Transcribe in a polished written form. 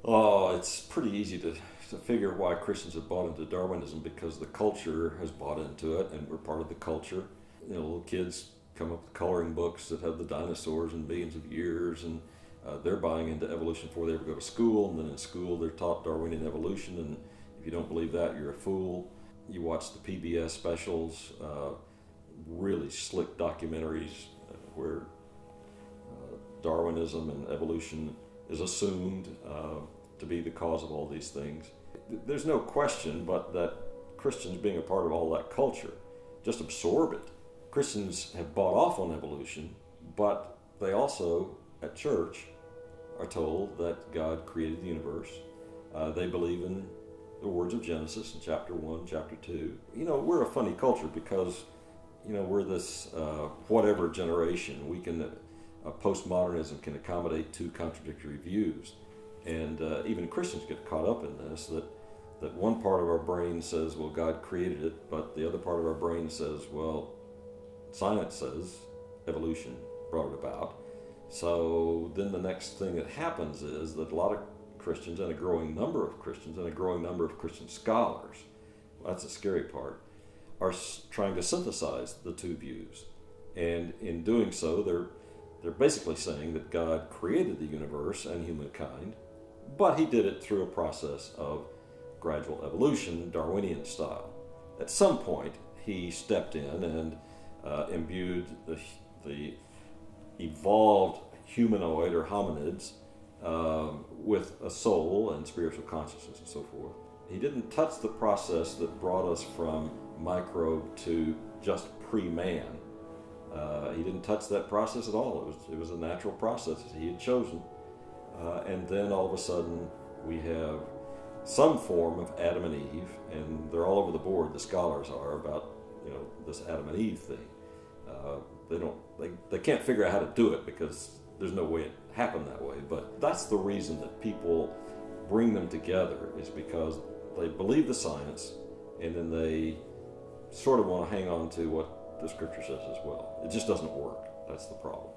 Oh, it's pretty easy to figure why Christians have bought into Darwinism because the culture has bought into it and we're part of the culture. You know, little kids come up with coloring books that have the dinosaurs and billions of years, and they're buying into evolution before they ever go to school, and then in school they're taught Darwinian evolution, and if you don't believe that, you're a fool. You watch the PBS specials, really slick documentaries where Darwinism and evolution is assumed to be the cause of all these things. There's no question but that Christians, being a part of all that culture, just absorb it. Christians have bought off on evolution, but they also, at church, are told that God created the universe. They believe in the words of Genesis in chapter 1, chapter 2. You know, we're a funny culture because, you know, we're this whatever generation. We can, postmodernism can accommodate two contradictory views. And even Christians get caught up in this, that one part of our brain says, well, God created it, but the other part of our brain says, well, science says evolution brought it about. So then the next thing that happens is that a lot of Christians, and a growing number of Christians, and a growing number of Christian scholars, that's the scary part, are trying to synthesize the two views. And in doing so, they're basically saying that God created the universe and humankind, but he did it through a process of gradual evolution, Darwinian style. At some point, he stepped in and imbued the evolved humanoid or hominids with a soul and spiritual consciousness and so forth. He didn't touch the process that brought us from microbe to just pre-man. He didn't touch that process at all. It was a natural process that he had chosen. And then all of a sudden we have some form of Adam and Eve, and they're all over the board, the scholars are, about, you know, this Adam and Eve thing. They can't figure out how to do it because there's no way it happened that way. But that's the reason that people bring them together, is because they believe the science and then they sort of want to hang on to what the scripture says as well. It just doesn't work. That's the problem.